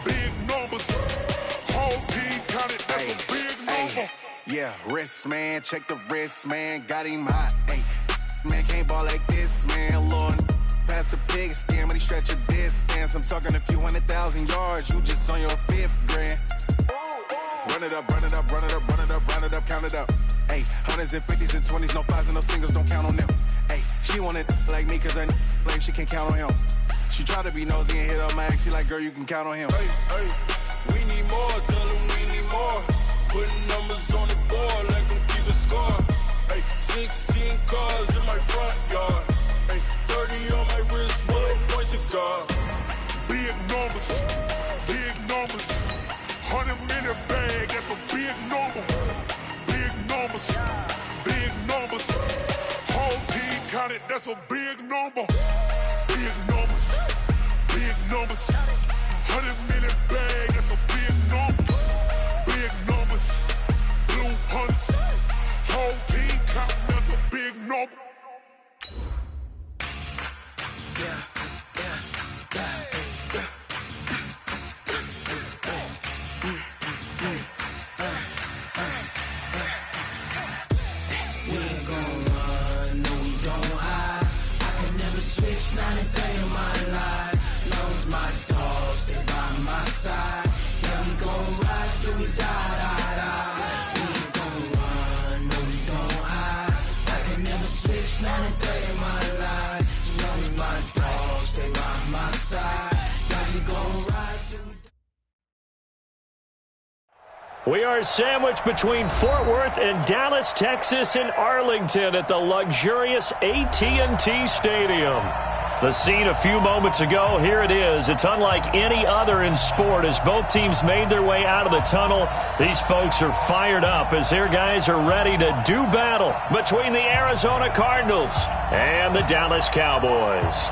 big numbers. Whole team counted, that's a big number. Yeah, wrist, man, check the wrist, man, got him hot. Ay, man, can't ball like this, man, Lord. Past the pig skin, when he stretch a distance. I'm talking a few 100,000 yards, you just on your 5th grand. Run it up, run it up, run it up, run it up, run it up, count it up. Ay, hundreds and 50s and 20s, no 5s and no singles, don't count on them. Ay, she want it like me, cause her blame, she can't count on him. She try to be nosy and hit up my ex, she like, girl, you can count on him. Hey, we need more, tell them we need more. Putting numbers on the board, let them keep a score. Hey, 16 cars in my front yard. Hey, 30 on my wrist, bullet point to God. Big numbers, big numbers. 100-minute bag, that's a big number. Big numbers, big numbers. Whole team counted, that's a big number. Big numbers, big numbers. 100-minute bag, that's a big number. Big numbers, blue hunts. Whole team counting, that's a big number. Not a day in my life. Knows my dogs, they by my side. Yeah, we gon' ride till we die. We ain't gon' run, no, we don't hide. I can never switch, not a day in my life. Knows my dogs, they by my side. Yeah, we gon' ride till we die. We are sandwiched between Fort Worth and Dallas, Texas, and Arlington at the luxurious AT&T Stadium. The scene a few moments ago, here it is. It's unlike any other in sport as both teams made their way out of the tunnel. These folks are fired up as their guys are ready to do battle between the Arizona Cardinals and the Dallas Cowboys.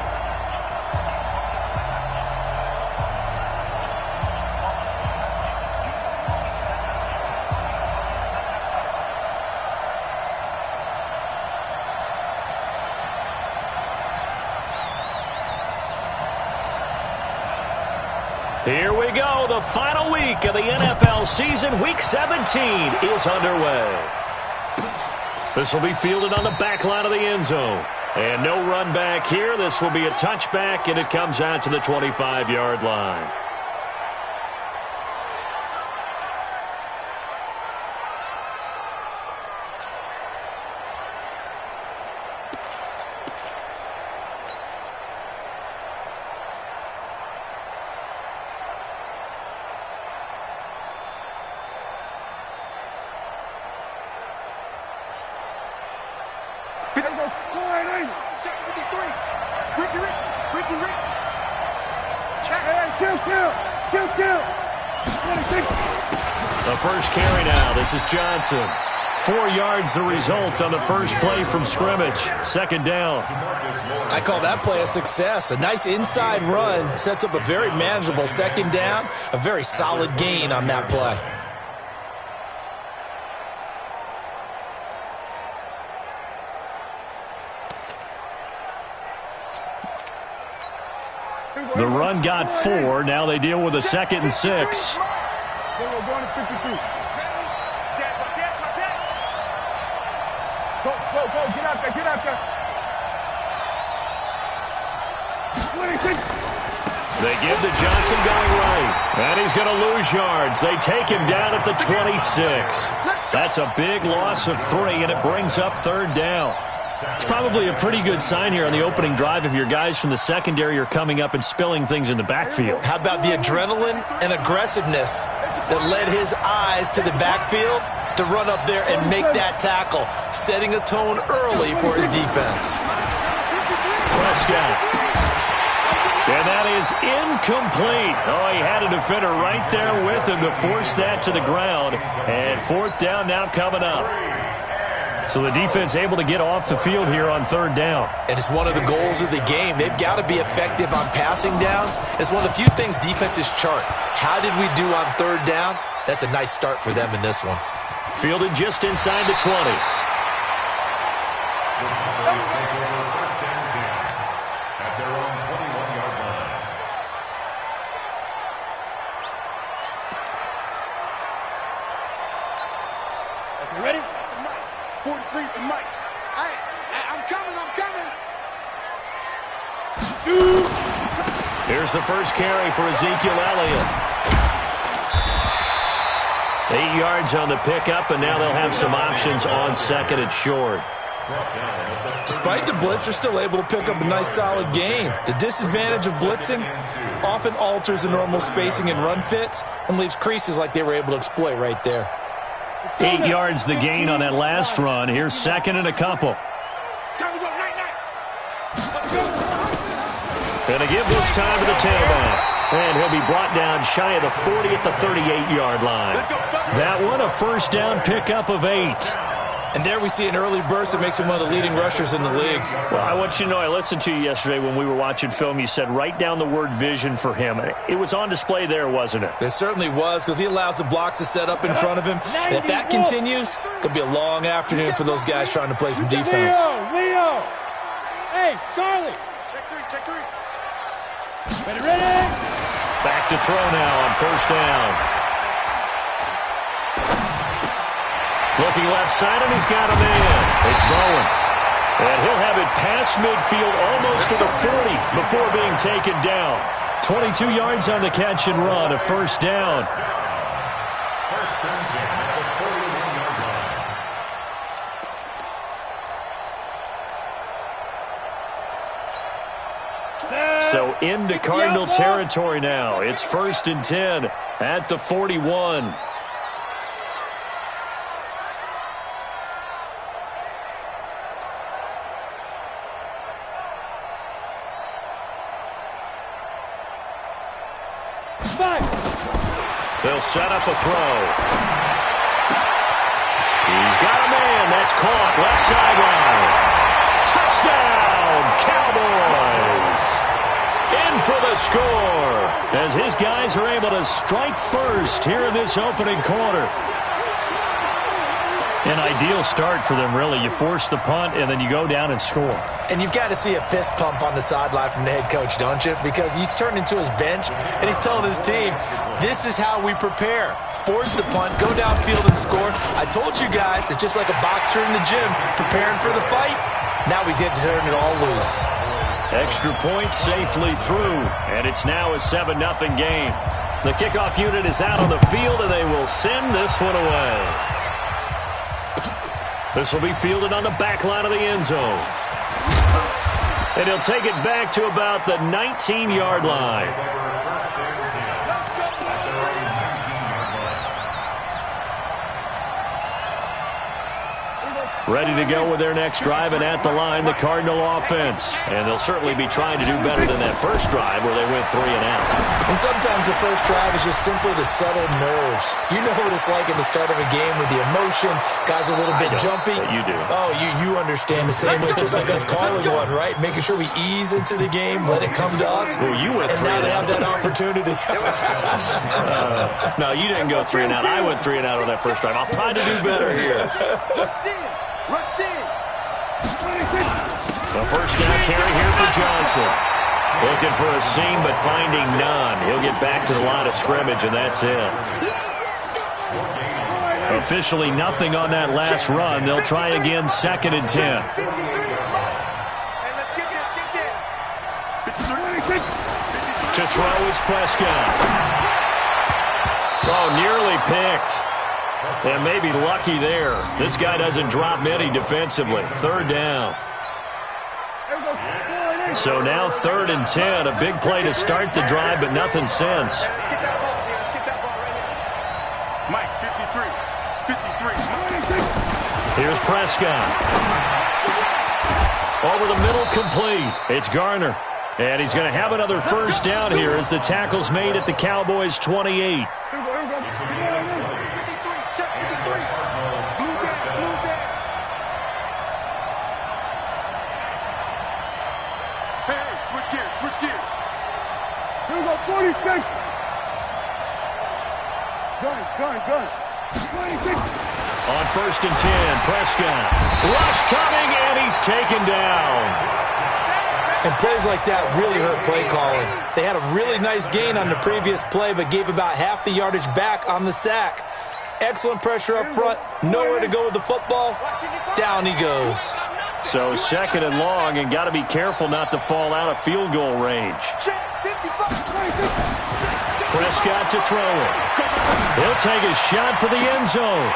Here we go. The final week of the NFL season. Week 17 is underway. This will be fielded on the back line of the end zone. And no run back here. This will be a touchback, and it comes out to the 25-yard line. The first carry now. This is Johnson. 4 yards the result on the first play from scrimmage. Second down. I call that play a success. A nice inside run sets up a very manageable second down. A very solid gain on that play. The run got 4. Now they deal with a 2nd and 6. Get out there. They give to Johnson going right. And he's going to lose yards. They take him down at the 26. That's a big loss of 3, and it brings up 3rd down. It's probably a pretty good sign here on the opening drive if your guys from the secondary are coming up and spilling things in the backfield. How about the adrenaline and aggressiveness that led his eyes to the backfield to run up there and make that tackle, setting a tone early for his defense. Prescott. And that is incomplete. Oh, he had a defender right there with him to force that to the ground. And 4th down now coming up. So the defense able to get off the field here on 3rd down. And it's one of the goals of the game. They've got to be effective on passing downs. It's one of the few things defenses chart. How did we do on 3rd down? That's a nice start for them in this one. Fielded just inside the 20. You ready? 43 for Mike. I'm coming. Here's the first carry for Ezekiel Elliott. 8 yards on the pickup, and now they'll have some options on second and short. Despite the blitz, they're still able to pick up a nice, solid gain. The disadvantage of blitzing often alters the normal spacing and run fits and leaves creases like they were able to exploit right there. 8 yards the gain on that last run. Here's second and a couple. Gonna give this time to the tailback. And he'll be brought down shy of the 40 at the 38-yard line. That one, a first down pickup of 8. And there we see an early burst that makes him one of the leading rushers in the league. Well, I want you to know, I listened to you yesterday when we were watching film. You said write down the word vision for him. It was on display there, wasn't it? It certainly was, because he allows the blocks to set up in front of him. And if that continues, it'll be a long afternoon for those guys trying to play some defense. Leo! Hey, Charlie! Check three. Ready? Back to throw now on first down. Looking left side, and he's got a man. It's Bowen. And he'll have it past midfield, almost to the 40, before being taken down. 22 yards on the catch and run, a first down. So into Cardinal territory now. It's 1st and 10 at the 41. They'll set up a throw. He's got a man. That's caught. Left sideline. Touchdown, Cowboys. In for the score as his guys are able to strike first here in this opening quarter. An ideal start for them, really. You force the punt, and then you go down and score. And you've got to see a fist pump on the sideline from the head coach, don't you? Because he's turned into his bench, and he's telling his team, this is how we prepare. Force the punt, go downfield and score. I told you guys, it's just like a boxer in the gym preparing for the fight. Now we get to turn it all loose. Extra point safely through, and it's now a 7-0 game. The kickoff unit is out on the field, and they will send this one away. This will be fielded on the back line of the end zone. And he'll take it back to about the 19-yard line. Ready to go with their next drive, and at the line, the Cardinal offense. And they'll certainly be trying to do better than that first drive where they went 3 and out. And sometimes the first drive is just simply to settle nerves. You know what it's like at the start of a game with the emotion, guys are a little bit jumpy. You do. Oh, you understand the same way. It's just like us calling one, right? Making sure we ease into the game, let it come to us. Well, you went 3 and now they and have that opportunity. No, you didn't go 3 and out. I went 3 and out on that first drive. I'll try to do better here. Rush in. The first down carry here for Johnson. Looking for a seam, but finding none. He'll get back to the line of scrimmage, and that's it. Officially nothing on that last run. They'll try again, 2nd and 10. Hey, let's get this. To throw is Prescott. Oh, nearly picked. And maybe lucky there. This guy doesn't drop many defensively. 3rd down. So now 3rd and 10. A big play to start the drive, but nothing since. Let's get that ball, Jay. Let's get that ball right now. Mike, 53. Here's Prescott. Over the middle, complete. It's Garner. And he's going to have another first down here as the tackle's made at the Cowboys' 28. Switch gears. Here we go, 46. Gun. 26. On 1st and 10, Prescott. Rush coming, and he's taken down. And plays like that really hurt play calling. They had a really nice gain on the previous play, but gave about half the yardage back on the sack. Excellent pressure up front. Nowhere to go with the football. Down he goes. So second and long, and got to be careful not to fall out of field goal range. Prescott to throw it. He'll take a shot for the end zone.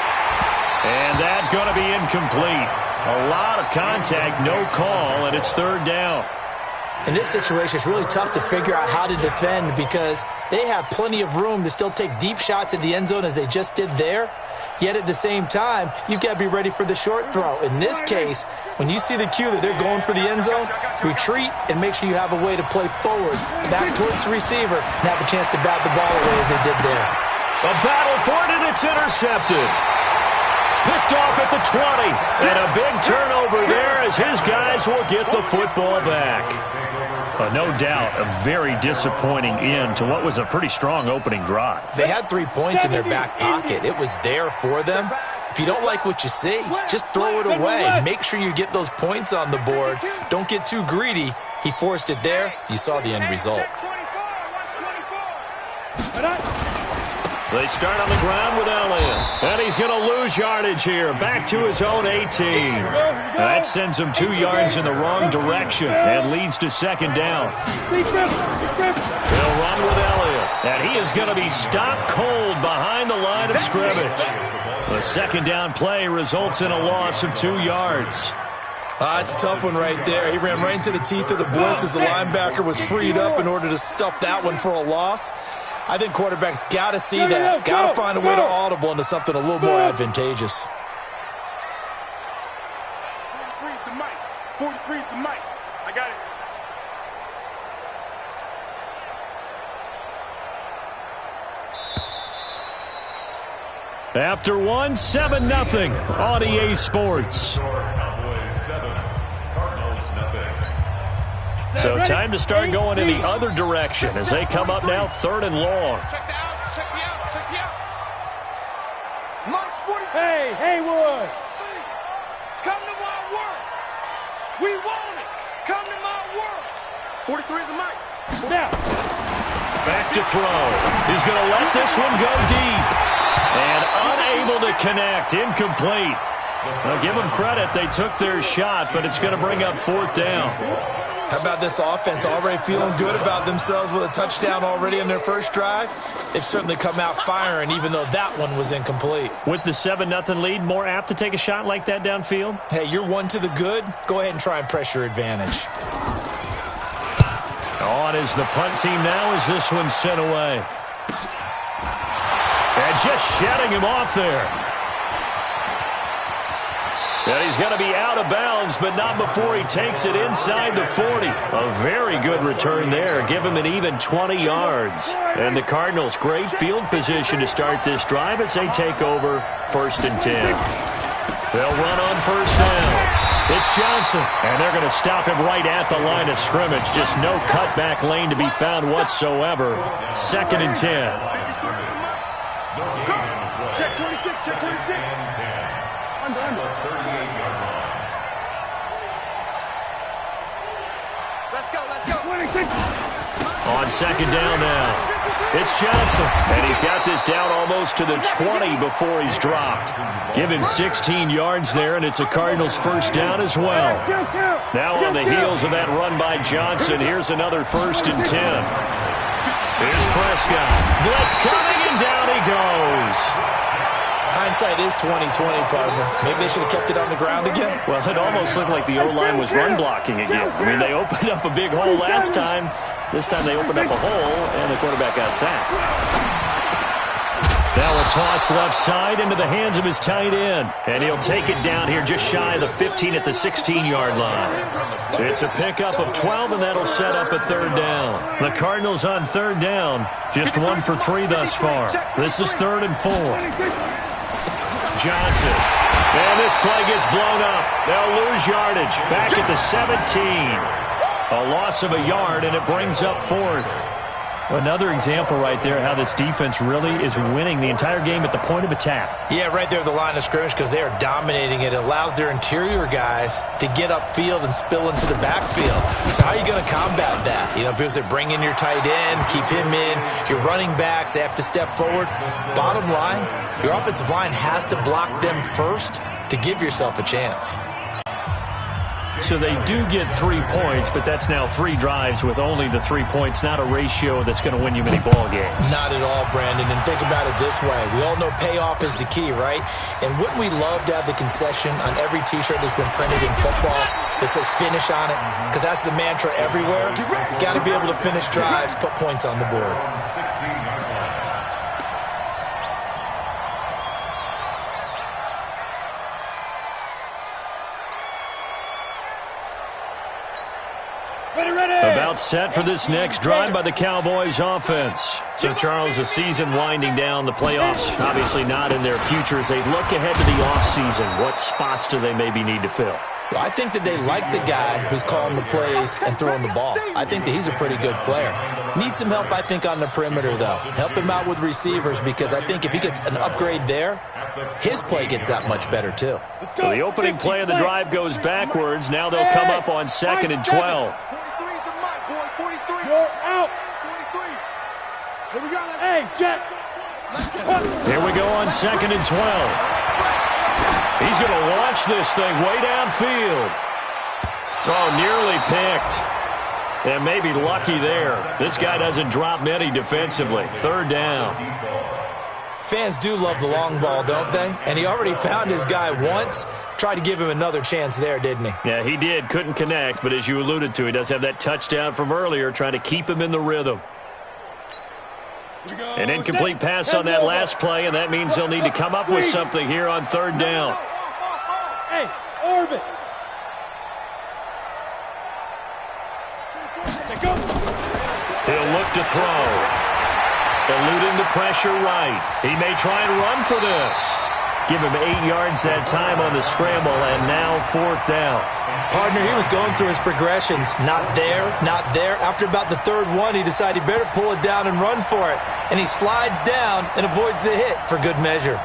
And that's going to be incomplete. A lot of contact, no call, and it's third down. In this situation, it's really tough to figure out how to defend because they have plenty of room to still take deep shots at the end zone as they just did there. Yet at the same time, you've got to be ready for the short throw. In this case, when you see the cue that they're going for the end zone, retreat and make sure you have a way to play forward, back towards the receiver, and have a chance to bat the ball away as they did there. A battle for it, and it's intercepted. Picked off at the 20, and a big turnover there as his guys will get the football back. No doubt, a very disappointing end to what was a pretty strong opening drive. They had 3 points in their back pocket. It was there for them. If you don't like what you see, just throw it away. Make sure you get those points on the board. Don't get too greedy. He forced it there. You saw the end result. They start on the ground with Elliott. And he's going to lose yardage here. Back to his own 18. That sends him 2 yards in the wrong direction and leads to second down. He'll run with Elliott. And he is going to be stopped cold behind the line of scrimmage. The second down play results in a loss of 2 yards. It's a tough one right there. He ran right into the teeth of the blitz as the linebacker was freed up in order to stuff that one for a loss. I think quarterbacks got to see that. Got to find a way to audible into something a little more advantageous. 43 is the mic. 43 is the mic. I got it. After one, 7-0 on EA Sports. So time to start going in the other direction as they come up now third and long. Check the outs. Check the outs. Check the outs. Mike 40. Hey, Haywood. Come to my work. We want it. Come to my work. 43 is the mic. Now. Back to throw. He's going to let this one go deep. And unable to connect. Incomplete. Now give them credit. They took their shot, but it's going to bring up fourth down. How about this offense already feeling good about themselves with a touchdown already in their first drive? They've certainly come out firing, even though that one was incomplete. With the 7-0 lead, more apt to take a shot like that downfield? Hey, you're one to the good. Go ahead and try and press your advantage. On is the punt team now as this one's sent away. And just shedding him off there. And he's going to be out of bounds, but not before he takes it inside the 40. A very good return there. Give him an even 20 yards. And the Cardinals, great field position to start this drive as they take over 1st and 10. They'll run on first down. It's Johnson, and they're going to stop him right at the line of scrimmage. Just no cutback lane to be found whatsoever. 2nd and 10. Check 26. Check 26. Under. Let's go. 26. On 2nd down now. It's Johnson, and he's got this down almost to the 20 before he's dropped. Give him 16 yards there, and it's a Cardinals first down as well. Now on the heels of that run by Johnson, here's another 1st and 10. Here's Prescott. Blitz coming, and down he goes. Hindsight is 20/20, partner. Maybe they should have kept it on the ground again. Well, it almost looked like the O-line was run blocking again. I mean, they opened up a big hole last time. This time they opened up a hole, and the quarterback got sacked. Now a toss left side into the hands of his tight end. And he'll take it down here just shy of the 15 at the 16-yard line. It's a pickup of 12, and that'll set up a third down. The Cardinals on third down, just 1 for 3 thus far. This is 3rd and 4. Johnson. And this play gets blown up. They'll lose yardage. Back at the 17. A loss of a yard, and it brings up 4th. Another example right there how this defense really is winning the entire game at the point of attack. Yeah, right there at the line of scrimmage because they are dominating it. It allows their interior guys to get upfield and spill into the backfield. So how are you going to combat that? You know, because they bring in your tight end, keep him in. Your running backs, they have to step forward. Bottom line, your offensive line has to block them first to give yourself a chance. So they do get 3 points, but that's now 3 drives with only the 3 points, not a ratio that's going to win you many ball games. Not at all, Brandon. And think about it this way. We all know payoff is the key, right? And wouldn't we love to have the concession on every T-shirt that's been printed in football that says finish on it? Because that's the mantra everywhere. Got to be able to finish drives, put points on the board. About set for this next drive by the Cowboys offense. So, Charles, the season winding down, the playoffs obviously not in their future. As they look ahead to the offseason, what spots do they maybe need to fill? Well, I think that they like the guy who's calling the plays and throwing the ball. I think that he's a pretty good player. Needs some help, I think, on the perimeter, though. Help him out with receivers because I think if he gets an upgrade there, his play gets that much better, too. So the opening play of the drive goes backwards. Now they'll come up on 2nd and 12. You're out. Here we go. Hey, Jack. Here we go on 2nd and 12. He's going to launch this thing way downfield. Oh, nearly picked. And maybe lucky there. This guy doesn't drop many defensively. 3rd down. Fans do love the long ball, don't they? And he already found his guy once. Tried to give him another chance there, didn't he? Yeah, he did. Couldn't connect, but as you alluded to, he does have that touchdown from earlier, trying to keep him in the rhythm. An incomplete pass on that last play, and that means they'll need to come up with something here on 3rd down. Hey, orbit. He'll look to throw. Eluding the pressure right. He may try and run for this. Give him 8 yards that time on the scramble, and now 4th down. Partner, he was going through his progressions. Not there, not there. After about the 3rd one, he decided he better pull it down and run for it. And he slides down and avoids the hit for good measure.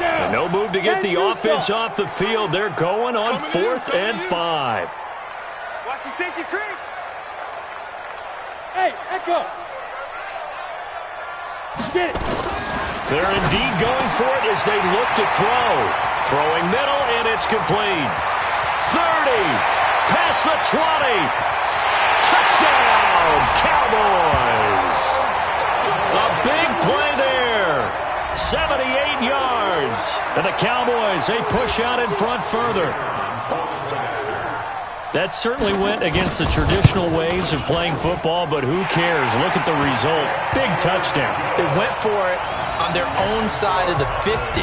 And no move to get the offense off the field. They're going on 4th and 5. Watch the safety creep. Hey, Echo. Get it. They're indeed going for it as they look to throw. Throwing middle, and it's complete. 30. Past the 20. Touchdown, Cowboys. A big play there. 78 yards. And the Cowboys, they push out in front further. That certainly went against the traditional ways of playing football, but who cares? Look at the result. Big touchdown. They went for it on their own side of the 50.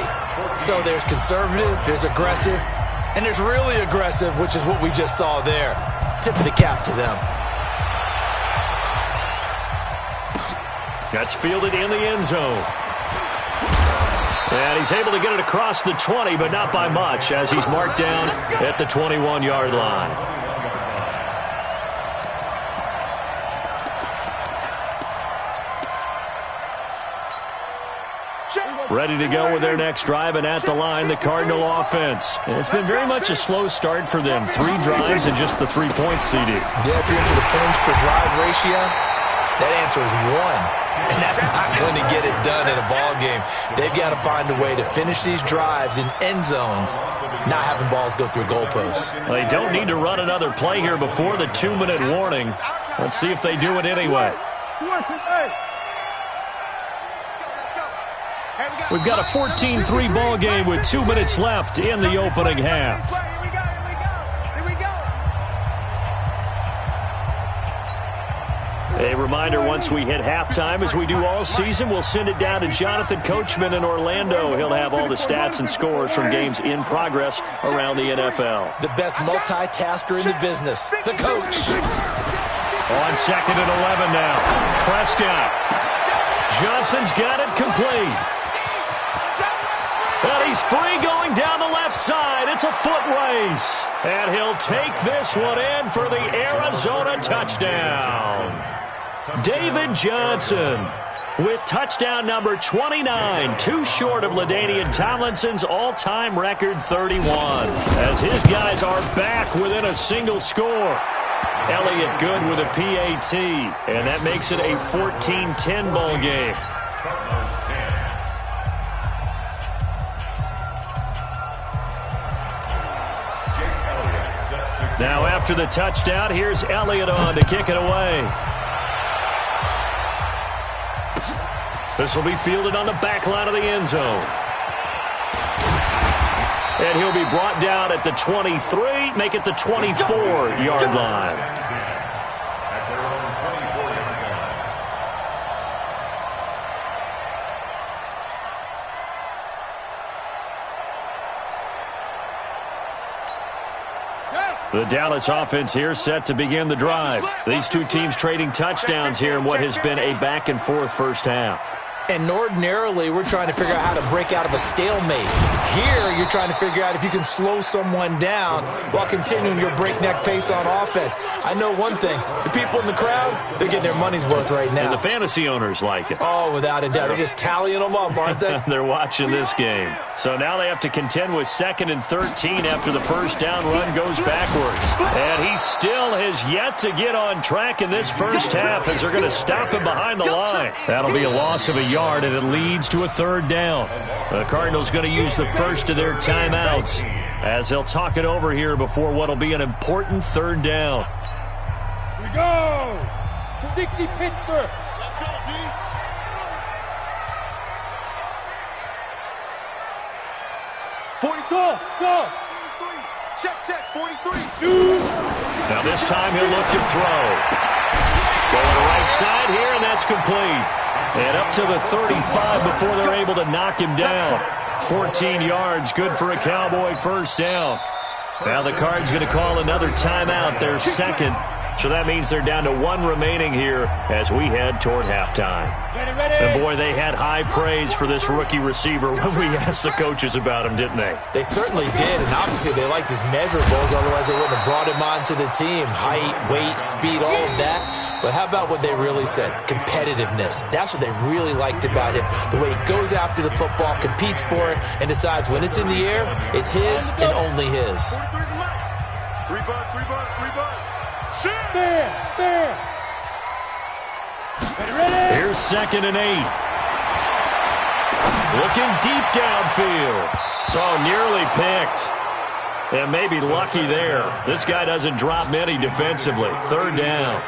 So there's conservative, there's aggressive, and there's really aggressive, which is what we just saw there. Tip of the cap to them. That's fielded in the end zone. And he's able to get it across the 20, but not by much, as he's marked down at the 21-yard line. Ready to go with their next drive, and at the line, the Cardinal offense. And it's been very much a slow start for them. 3 drives and just the 3 points, CD. Yeah, if you're into the points per drive ratio, that answer is 1. And that's not going to get it done in a ball game. They've got to find a way to finish these drives in end zones, not having balls go through goalposts. Well, they don't need to run another play here before the 2-minute warning. Let's see if they do it anyway. We've got a 14-3 ball game with 2 minutes left in the opening half. A reminder, once we hit halftime, as we do all season, we'll send it down to Jonathan Coachman in Orlando. He'll have all the stats and scores from games in progress around the NFL. The best multitasker in the business, the coach. On 2nd and 11 now. Prescott. Johnson's got it complete. And he's free going down the left side. It's a foot race. And he'll take this one in for the Arizona touchdown. David Johnson with touchdown number 29, too short of LaDainian Tomlinson's all-time record 31, as his guys are back within a single score. Elliott good with a PAT, and that makes it a 14-10 ball game. Now after the touchdown, here's Elliott on to kick it away. This will be fielded on the back line of the end zone. And he'll be brought down at the 23, make it the 24-yard line. The Dallas offense here set to begin the drive. These two teams trading touchdowns here in what has been a back-and-forth first half. And ordinarily, we're trying to figure out how to break out of a stalemate. Here, you're trying to figure out if you can slow someone down while continuing your breakneck pace on offense. I know one thing. The people in the crowd, they're getting their money's worth right now. And the fantasy owners like it. Oh, without a doubt. They're just tallying them up, aren't they? They're watching this game. So now they have to contend with 2nd and 13 after the first down run goes backwards. And he still has yet to get on track in this first half as they're going to stop him behind the line. That'll be a loss of a yard, and it leads to a 3rd down. The Cardinals going to use the first of their timeouts as they'll talk it over here before what will be an important 3rd down. Here we go! 60 Pittsburgh. Let's go, D. 42, go! 43. Check, 43. Shoot! Now this time he'll look to throw. Going to right side here, and that's complete. And up to the 35 before they're able to knock him down. 14 yards, good for a Cowboy first down. Now the Cards going to call another timeout, their 2nd. So that means they're down to 1 remaining here as we head toward halftime. And boy, they had high praise for this rookie receiver when we asked the coaches about him, didn't they? They certainly did, and obviously they liked his measurables, otherwise they wouldn't have brought him onto the team. Height, weight, speed, all of that. But how about what they really said? Competitiveness. That's what they really liked about him. The way he goes after the football, competes for it, and decides when it's in the air, it's his and only his. 3 bucks. There. Ready. Here's 2nd and 8. Looking deep downfield. Oh, nearly picked. And maybe lucky there. This guy doesn't drop many defensively. 3rd down.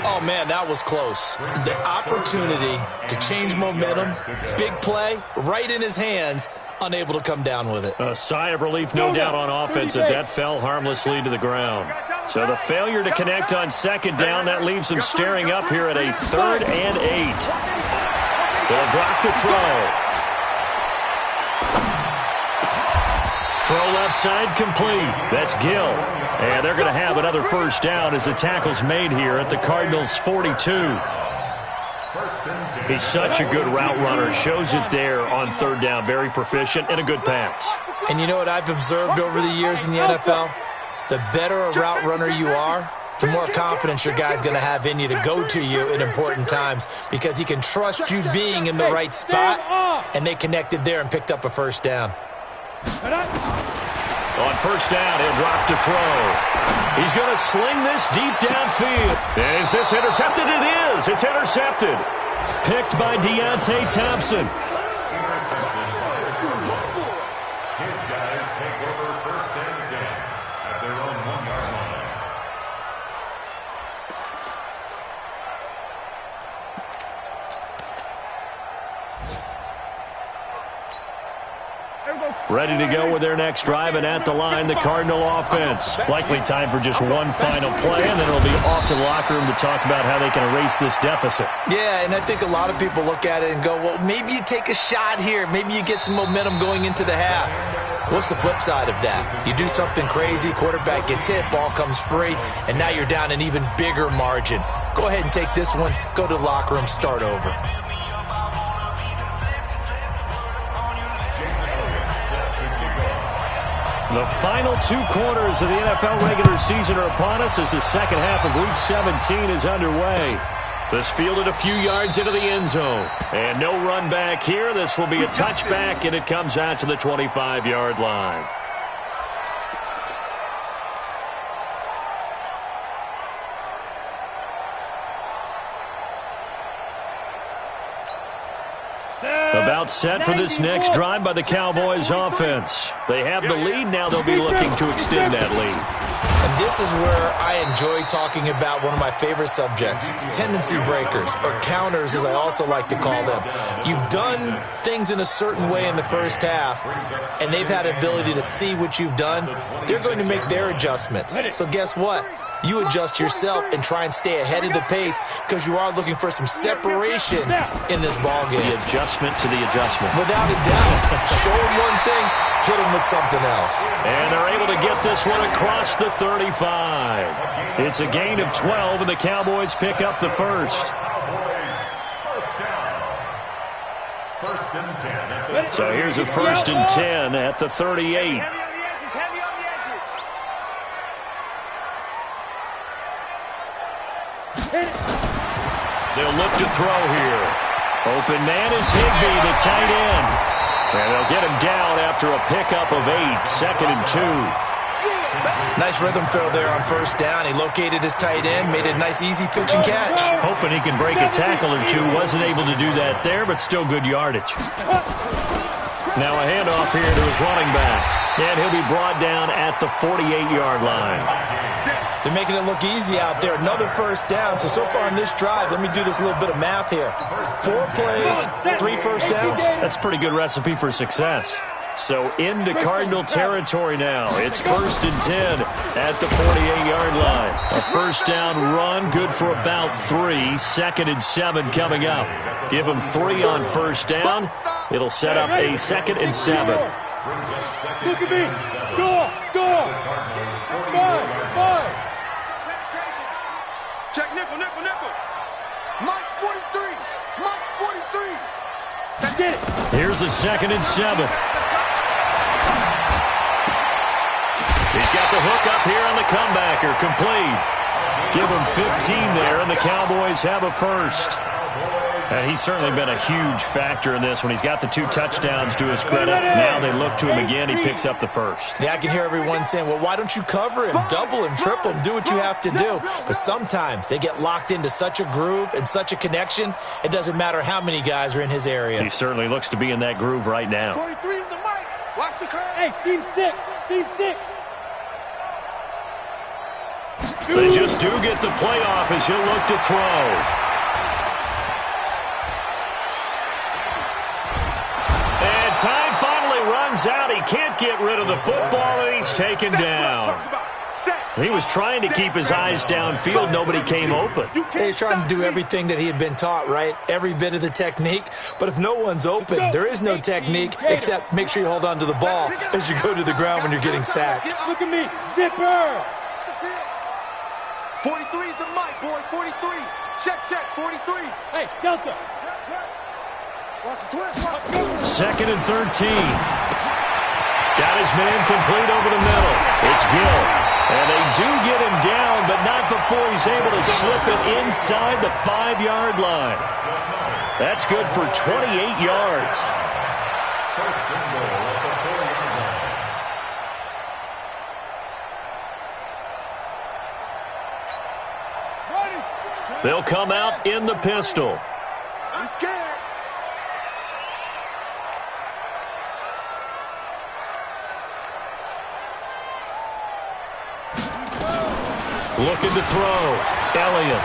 Oh, man, that was close. The opportunity to change momentum, big play, right in his hands, unable to come down with it. A sigh of relief, no doubt, on offense as that fell harmlessly to the ground. So the failure to connect on 2nd down, that leaves them staring up here at a 3rd and 8. They'll drop the throw. Throw left side complete. That's Gill. And they're going to have another first down as the tackle's made here at the Cardinals' 42. He's such a good route runner. Shows it there on 3rd down. Very proficient and a good pass. And you know what I've observed over the years in the NFL? The better a route runner you are, the more confidence your guy's going to have in you to go to you in important times because he can trust you being in the right spot, and they connected there and picked up a first down. On first down, he'll drop to throw. He's going to sling this deep downfield. Is this intercepted? It is. It's intercepted. Picked by Deontay Thompson. His guys take over 1st and 10 at their own 1-yard line. Ready to go with their next drive, and at the line, the Cardinal offense. Likely time for just one final play, and then it'll be off to the locker room to talk about how they can erase this deficit. Yeah, and I think a lot of people look at it and go, well, maybe you take a shot here. Maybe you get some momentum going into the half. What's the flip side of that? You do something crazy, quarterback gets hit, ball comes free, and now you're down an even bigger margin. Go ahead and take this one, go to the locker room, start over. The final 2 quarters of the NFL regular season are upon us as the second half of Week 17 is underway. This fielded a few yards into the end zone. And no run back here. This will be a touchback, and it comes out to the 25-yard line. About set for this next drive by the Cowboys offense. They have the lead. Now they'll be looking to extend that lead. And this is where I enjoy talking about one of my favorite subjects, tendency breakers, or counters as I also like to call them. You've done things in a certain way in the first half, and they've had the ability to see what you've done. They're going to make their adjustments. So guess what? You adjust yourself and try and stay ahead of the pace because you are looking for some separation in this ball game. The adjustment to the adjustment. Without a doubt. Show them one thing, hit them with something else. And they're able to get this one across the 35. It's a gain of 12, and the Cowboys pick up the first. So here's a 1st and 10 at the 38. They'll look to throw here. Open man is Higbee, the tight end. And they'll get him down after a pickup of 8, 2nd and 2. Nice rhythm throw there on 1st down. He located his tight end, made a nice easy pitch and catch. Hoping he can break a tackle or two. Wasn't able to do that there, but still good yardage. Now a handoff here to his running back. And he'll be brought down at the 48-yard line. They're making it look easy out there. Another 1st down. So far in this drive, let me do this little bit of math here. 4 plays, 3 1st downs. That's a pretty good recipe for success. So into Cardinal territory now. It's 1st and 10 at the 48-yard line. A 1st down run, good for about 3. 2nd and 7 coming up. Give them 3 on 1st down. It'll set up a 2nd and 7. Look at me. Go. 5. Check nickel. Mike's 43. Get it. Here's a 2nd and 7. He's got the hook up here on the comebacker. Complete. Give him 15 there, and the Cowboys have a first. And he's certainly been a huge factor in this when he's got the 2 touchdowns to his credit. Now they look to him again. He picks up the first. Yeah, I can hear everyone saying, well, why don't you cover him, double him, triple him, do what you have to do. But sometimes they get locked into such a groove and such a connection, it doesn't matter how many guys are in his area. He certainly looks to be in that groove right now. 43 is the mic. Watch the curve. Hey, seam 6. They just do get the play off as he'll look to throw. And time finally runs out. He can't get rid of the football, and he's taken down. He was trying to keep his eyes downfield. Nobody came open. He's trying to do everything that he had been taught, right? Every bit of the technique. But if no one's open, there is no technique except make sure you hold on to the ball as you go to the ground when you're getting sacked. Look at me. Zipper. 43 is the mic, boy. 43. Check. 43. Hey, Delta. Watch the twist. 2nd and 13. Got his man complete over the middle. It's Gill. And they do get him down, but not before he's able to slip it inside the 5-yard line. That's good for 28 yards. First and goal at the 4-yard line. They'll come out in the pistol. I'm scared. Looking to throw. Elliott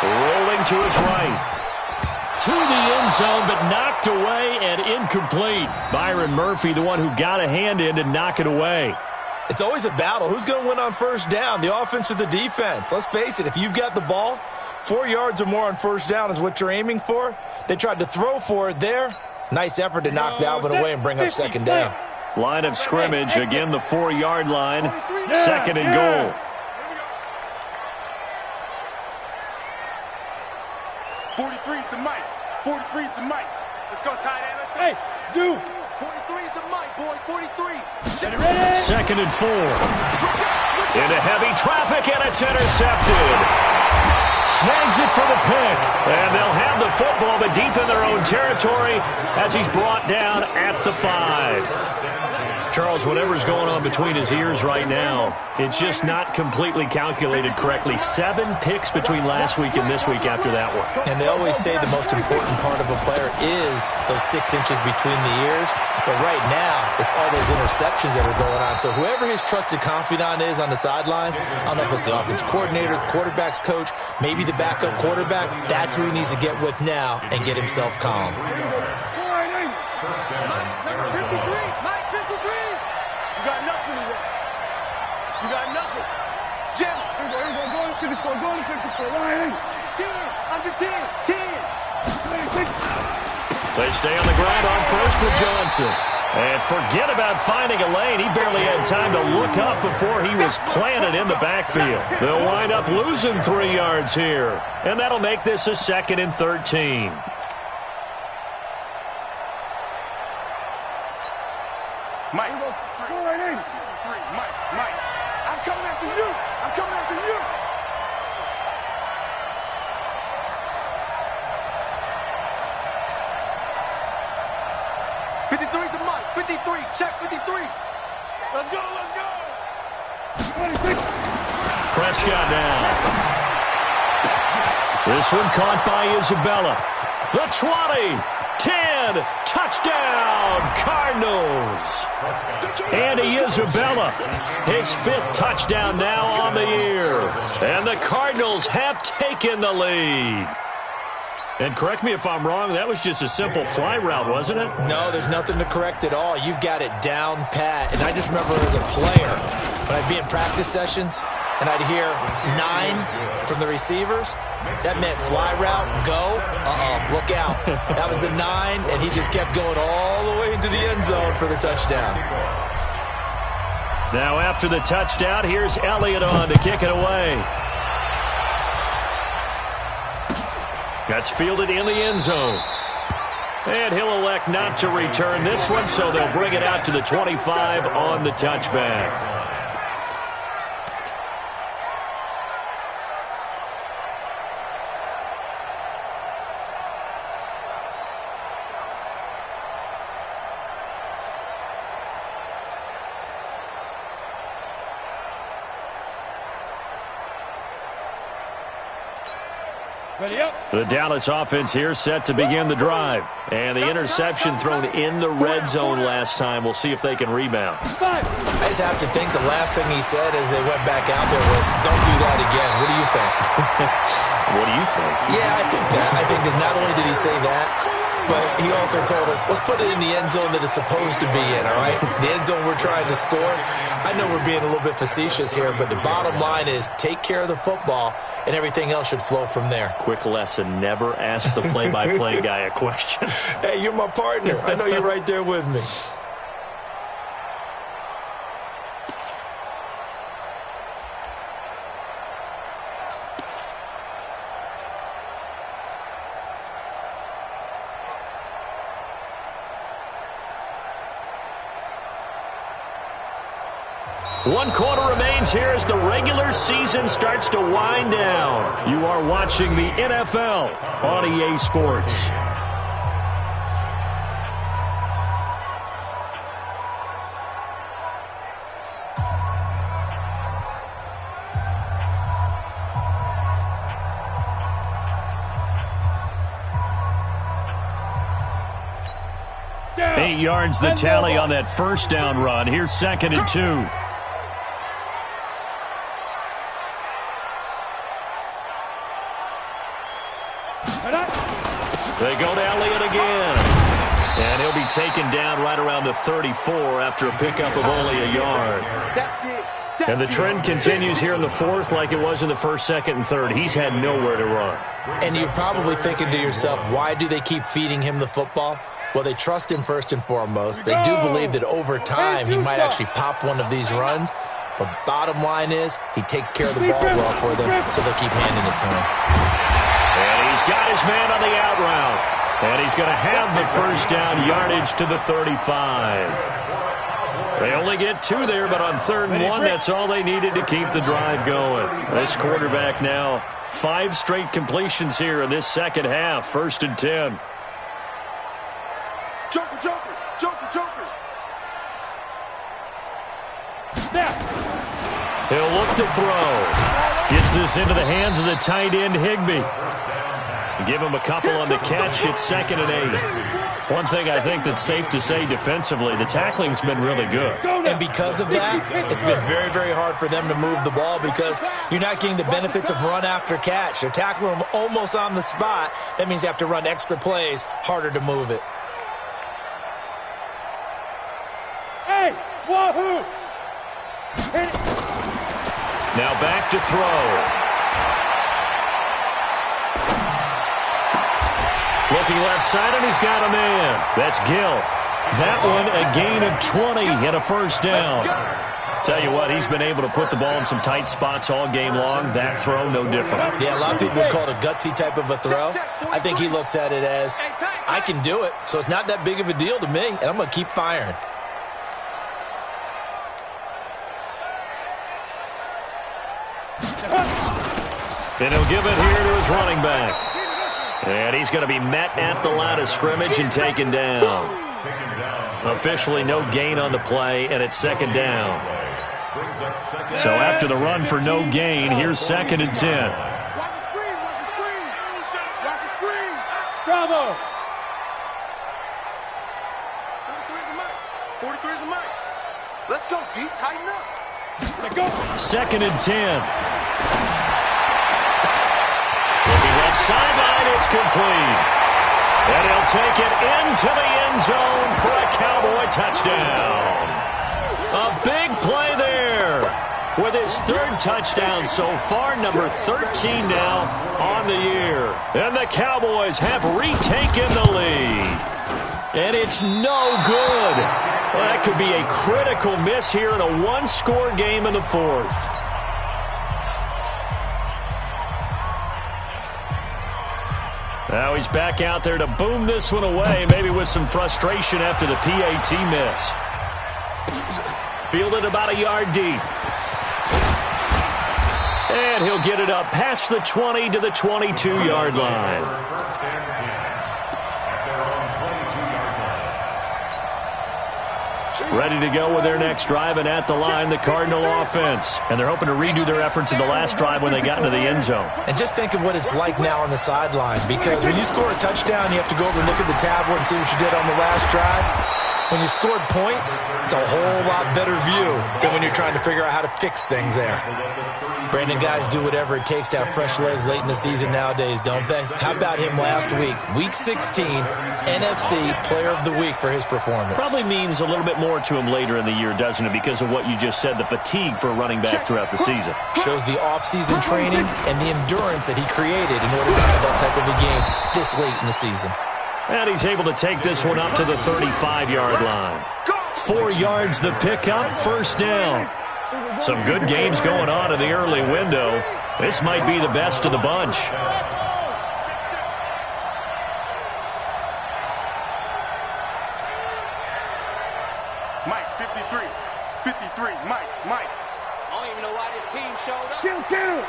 rolling to his right. To the end zone, but knocked away and incomplete. Byron Murphy, the one who got a hand in to knock it away. It's always a battle. Who's going to win on 1st down, the offense or the defense? Let's face it, if you've got the ball, 4 yards or more on 1st down is what you're aiming for. They tried to throw for it there. Nice effort to knock that one away and bring up 2nd down. Line of scrimmage, again the 4-yard line, 2nd and goal. 43's the mic. 43's the mic. Let's go, tight end. Let's go. Hey, Zoo. 43 is the mic, boy. 43. Second and 4. Into heavy traffic, and it's intercepted. Snags it for the pick. And they'll have the football, but deep in their own territory as he's brought down at the 5. Charles, whatever's going on between his ears right now, it's just not completely calculated correctly. 7 picks between last week and this week after that one. And they always say the most important part of a player is those 6 inches between the ears. But right now, it's all those interceptions that are going on. So whoever his trusted confidant is on the sidelines, I don't know if it's the offense coordinator, the quarterback's coach, maybe the backup quarterback, that's who he needs to get with now and get himself calm. Number 53. Mike 53. You got nothing today. You got nothing. Jim. Go to 54. Go to 54. 10. Under 10. 10. They stay on the ground on first with Johnson. And forget about finding a lane. He barely had time to look up before he was planted in the backfield. They'll wind up losing 3 yards here. And that'll make this a 2nd and 13. Mike. 3. Mike. I'm coming after you. I'm coming after you. The mic. 53. Check 53. Let's go. Prescott down. This one caught by Isabella. The 20. 10. Touchdown, Cardinals. Andy Isabella, his 5th touchdown now on the year. And the Cardinals have taken the lead. And correct me if I'm wrong, that was just a simple fly route, wasn't it? No, there's nothing to correct at all. You've got it down pat. And I just remember as a player, when I'd be in practice sessions, and I'd hear 9 from the receivers, that meant fly route, go, look out. That was the 9, and he just kept going all the way into the end zone for the touchdown. Now after the touchdown, here's Elliott on to kick it away. That's fielded in the end zone. And he'll elect not to return this one, so they'll bring it out to the 25 on the touchback. The Dallas offense here set to begin the drive. And the interception thrown in the red zone last time. We'll see if they can rebound. I just have to think the last thing he said as they went back out there was, don't do that again. What do you think? What do you think? Yeah, I think that. I think that not only did he say that, but he also told him, let's put it in the end zone that it's supposed to be in, all right? The end zone we're trying to score. I know we're being a little bit facetious here, but the bottom line is take care of the football, and everything else should flow from there. Quick lesson, never ask the play-by-play guy a question. Hey, you're my partner. I know you're right there with me. One quarter remains here as the regular season starts to wind down. You are watching the NFL on EA Sports. Eight yards the tally on that first down run. Here's 2nd and 2. They go to Elliott again. And he'll be taken down right around the 34 after a pickup of only a yard. And the trend continues here in the 4th like it was in the 1st, 2nd, and 3rd. He's had nowhere to run. And you're probably thinking to yourself, why do they keep feeding him the football? Well, they trust him first and foremost. They do believe that over time he might actually pop one of these runs. But bottom line is he takes care of the ball well for them, so they'll keep handing it to him. And he's got his man on the out route. And he's going to have the first down, yardage to the 35. They only get 2 there, but on 3rd and 1, that's all they needed to keep the drive going. This quarterback now 5 straight completions here in this second half. 1st and 10. Joker, Joker, Joker, Joker. He'll look to throw. Gets this into the hands of the tight end, Higbee. Give him a couple on the catch. It's 2nd and 8. One thing I think that's safe to say defensively, the tackling's been really good. And because of that, it's been very, very hard for them to move the ball because you're not getting the benefits of run after catch. They're tackling them almost on the spot. That means you have to run extra plays, harder to move it. Hey, wahoo! Now back to throw. Looking left side, and he's got a man. That's Gill. That one, a gain of 20 and a first down. Tell you what, he's been able to put the ball in some tight spots all game long. That throw, no different. Yeah, a lot of people would call it a gutsy type of a throw. I think he looks at it as, I can do it, so it's not that big of a deal to me, and I'm going to keep firing. And he'll give it here to his running back. And he's going to be met at the line of scrimmage and taken down. Officially no gain on the play, and it's 2nd down. So after the run for no gain, here's 2nd and 10. Watch the screen, watch the screen. Watch the screen. Bravo. 43 is the mic. Let's go, D. Tighten up. Let's go. 2nd and 10. Sideline, it's complete. And he'll take it into the end zone for a Cowboy touchdown. A big play there with his 3rd touchdown so far, number 13 now on the year. And the Cowboys have retaken the lead. And it's no good. Well, that could be a critical miss here in a 1-score game in the 4th. Now he's back out there to boom this one away, maybe with some frustration after the PAT miss. Fielded about a yard deep. And he'll get it up past the 20 to the 22-yard line. Ready to go with their next drive, and at the line, the Cardinal offense. And they're hoping to redo their efforts in the last drive when they got into the end zone. And just think of what it's like now on the sideline, because when you score a touchdown, you have to go over and look at the tablet and see what you did on the last drive. When you scored points, it's a whole lot better view than when you're trying to figure out how to fix things there. Brandon, guys do whatever it takes to have fresh legs late in the season nowadays, don't they? How about him last week? Week 16, NFC Player of the Week for his performance. Probably means a little bit more to him later in the year, doesn't it? Because of what you just said, the fatigue for a running back throughout the season. Shows the off-season training and the endurance that he created in order to have that type of a game this late in the season. And he's able to take this one up to the 35-yard line. 4 yards the pickup, first down. Some good games going on in the early window. This might be the best of the bunch. Mike, 53. 53, Mike. I don't even know why this team showed up. Kill.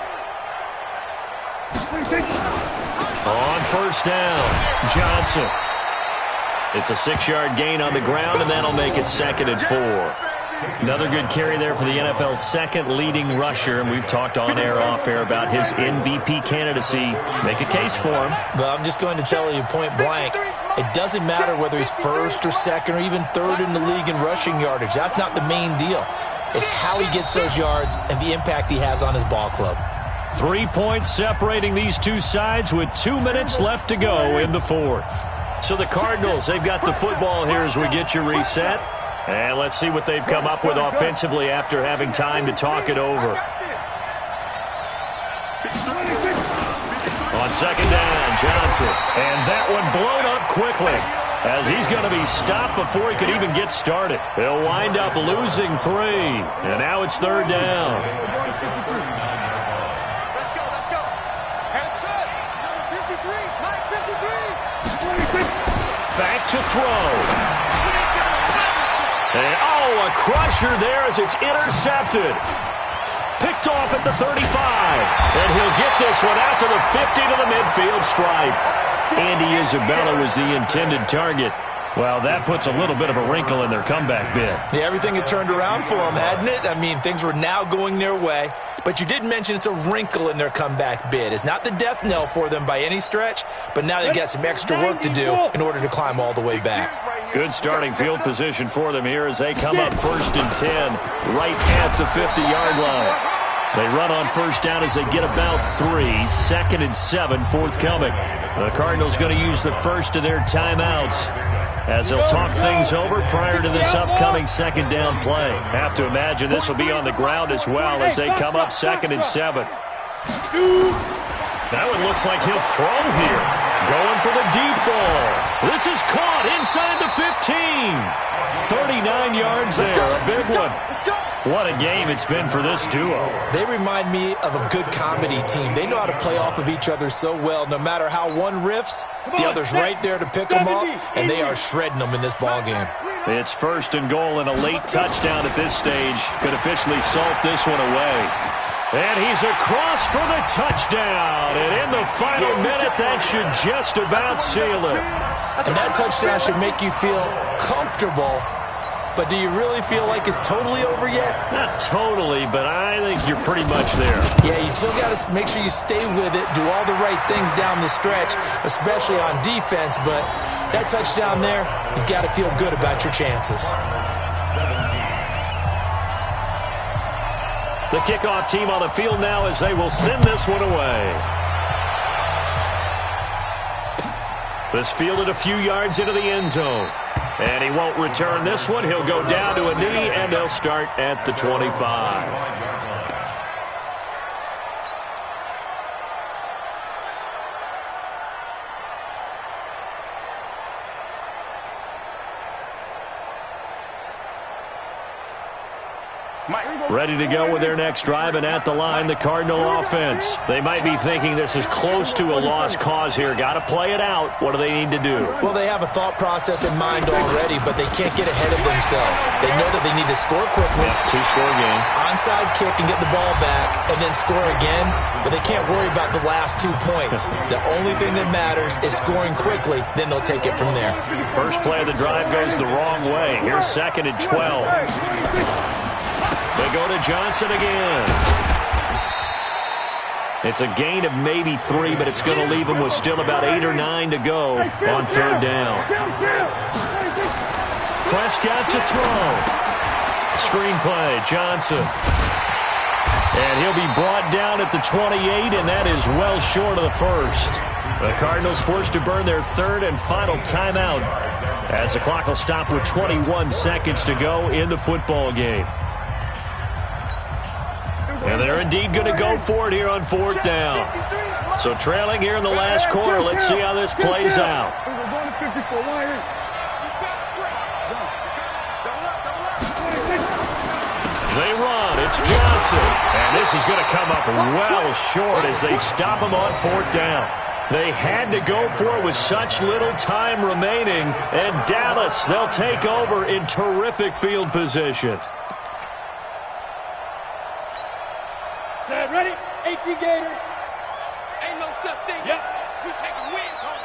On first down, Johnson. It's a 6-yard gain on the ground, and that'll make it 2nd and 4. Another good carry there for the NFL's 2nd leading rusher, and we've talked on air, off air about his MVP candidacy. Make a case for him. Well, I'm just going to tell you point blank, it doesn't matter whether he's 1st or 2nd or even 3rd in the league in rushing yardage. That's not the main deal. It's how he gets those yards and the impact he has on his ball club. 3 points separating these two sides with 2 minutes left to go in the 4th. So the Cardinals, they've got the football here as we get you reset. And let's see what they've come up with offensively after having time to talk it over. On 2nd down, Johnson. And that one blown up quickly, as he's going to be stopped before he could even get started. He'll wind up losing 3. And now it's 3rd down. Let's go. Head set. Number 53, Mike, 53. Back to throw. And, oh, a crusher there as it's intercepted. Picked off at the 35. And he'll get this one out to the 50 to the midfield stripe. Andy Isabella was the intended target. Well, that puts a little bit of a wrinkle in their comeback bid. Yeah, everything had turned around for them, hadn't it? I mean, things were now going their way. But you did mention it's a wrinkle in their comeback bid. It's not the death knell for them by any stretch, but now they've got some extra work to do in order to climb all the way back. Good starting field position for them here as they come up 1st and 10 right at the 50-yard line. They run on first down as they get about 3. 2nd and 7 forthcoming. The Cardinals going to use the first of their timeouts as they'll talk things over prior to this upcoming 2nd down play. Have to imagine this will be on the ground as well as they come up 2nd and 7. That one looks like he'll throw here. Going for the deep ball. This is caught inside the 15. 39 yards there. A big one. What a game it's been for this duo. They remind me of a good comedy team. They know how to play off of each other so well. No matter how one riffs, the other's right there to pick them up, and they are shredding them in this ballgame. It's 1st and goal and a late touchdown at this stage. Could officially salt this one away. And he's across for the touchdown. And in the final minute, that should just about seal it. And that touchdown should make you feel comfortable. But do you really feel like it's totally over yet? Not totally, but I think you're pretty much there. Yeah, you still got to make sure you stay with it, do all the right things down the stretch, especially on defense. But that touchdown there, you've got to feel good about your chances. The kickoff team on the field now as they will send this one away. This fielded a few yards into the end zone. And he won't return this one. He'll go down to a knee, and they'll start at the 25. Ready to go with their next drive, and at the line, the Cardinal offense. They might be thinking this is close to a lost cause here. Got to play it out. What do they need to do? Well, they have a thought process in mind already, but they can't get ahead of themselves. They know that they need to score quickly. Yeah, 2-score game. Onside kick and get the ball back, and then score again, but they can't worry about the last 2 points. The only thing that matters is scoring quickly, then they'll take it from there. First play of the drive goes the wrong way. Here's 2nd and 12. They go to Johnson again. It's a gain of maybe 3, but it's going to leave them with still about 8 or 9 to go on 3rd down. Prescott to throw. Screen play, Johnson. And he'll be brought down at the 28, and that is well short of the first. The Cardinals forced to burn their 3rd and final timeout as the clock will stop with 21 seconds to go in the football game. And they're indeed going to go for it here on 4th down. So trailing here in the last quarter. Let's see how this plays out. They run. It's Johnson. And this is going to come up well short as they stop him on 4th down. They had to go for it with such little time remaining. And Dallas, they'll take over in terrific field position. Set, ready? 18 Gator. Ain't no such thing. Yep. We taking wins home.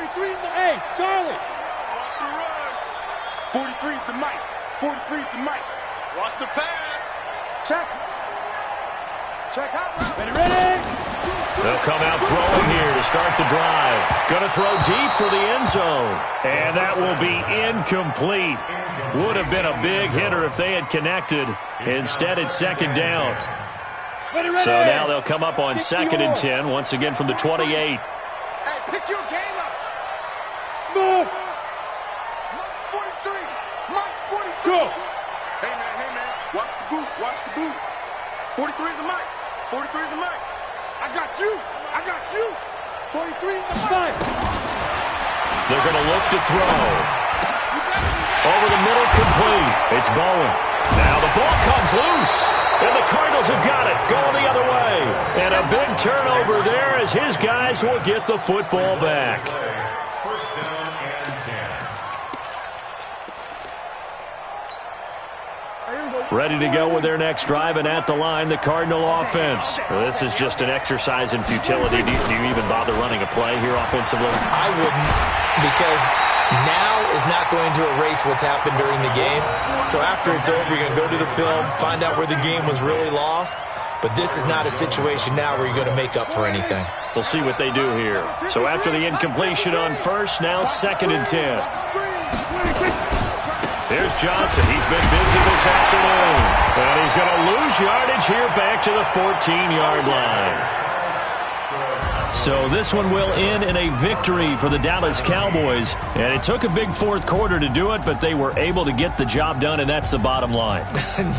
43 is the A. Charlie. Watch the run. 43 is the mic. 43 is the mic. Watch the pass. Check. Check out. Ready? They'll come out throwing here to start the drive. Going to throw deep for the end zone. And that will be incomplete. Would have been a big hitter if they had connected. Instead, it's 2nd down. So now they'll come up on 2nd and 10, once again from the 28. Hey, pick your game up. Smooth. Mike's 43. Mike's 43. Go. Hey, man. Watch the boot. Watch the boot. 43 is the mic. 43 is the mic. I got you. 43 is the mic. They're going to look to throw. Over the middle, complete. It's Bowen. Now the ball comes loose. And the Cardinals have got it. Going the other way. And a big turnover there as his guys will get the football back. first down and 10. Ready to go with their next drive, and at the line, the Cardinal offense. This is just an exercise in futility. Do you even bother running a play here offensively? I wouldn't, because now is not going to erase what's happened during the game. So after it's over, you're going to go to the film, find out where the game was really lost. But this is not a situation now where you're going to make up for anything. We'll see what they do here. So after the incompletion on first, now 2nd and 10. Here's Johnson. He's been busy this afternoon. And he's going to lose yardage here back to the 14-yard line. So this one will end in a victory for the Dallas Cowboys. And it took a big fourth quarter to do it, but they were able to get the job done, and that's the bottom line.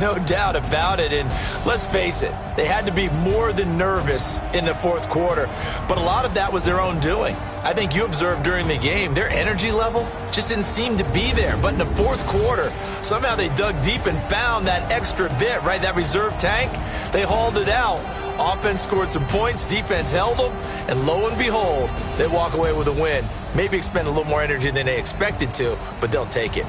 No doubt about it. And let's face it, they had to be more than nervous in the fourth quarter. But a lot of that was their own doing. I think you observed during the game, their energy level just didn't seem to be there. But in the fourth quarter, somehow they dug deep and found that extra bit, right, that reserve tank. They hauled it out. Offense scored some points, defense held them, and lo and behold, they walk away with a win. Maybe expend a little more energy than they expected to, but they'll take it.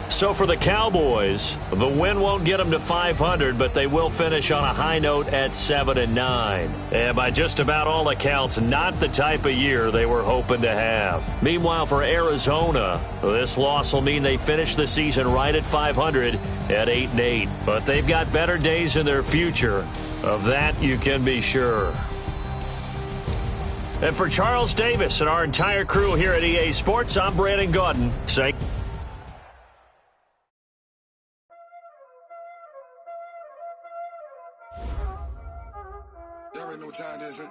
So for the Cowboys, the win won't get them to 500, but they will finish on a high note at 7-9. And by just about all accounts, not the type of year they were hoping to have. Meanwhile, for Arizona, this loss will mean they finish the season right at 500 at 8-8. But they've got better days in their future. Of that, you can be sure. And for Charles Davis and our entire crew here at EA Sports, I'm Brandon Gaudin saying... Y'all already know what time it is, huh?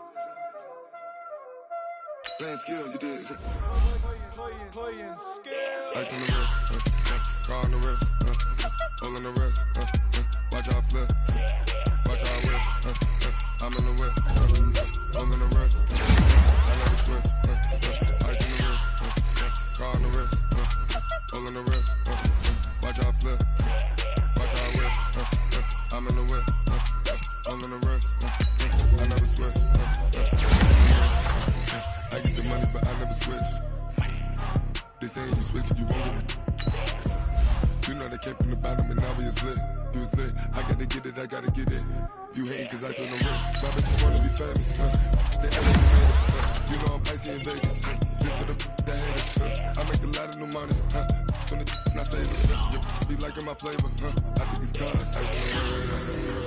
Playing skills, you did. Playing skills. Ice on the wrist, car on the wrist, hole on the wrist, watch out flip, watch out whip, I'm in the whip, hole on the wrist, I know the switch, ice on the wrist, car on the wrist, hole on the wrist, watch out flip, watch out whip, I'm in the whip, hole on the wrist, I know the switch, I get the money but I never switch. They saying you switch it, you won't get it. You know they came from the bottom and now we is lit. You was lit, I gotta get it, I gotta get it. You hating cause ice on the wrist. My bitch wanna be famous, They elevated, you know I'm icy in Vegas. This for the that haters, I make a lot of new money, When the not saving, you be liking my flavor, I think it's cause ice on the wrist.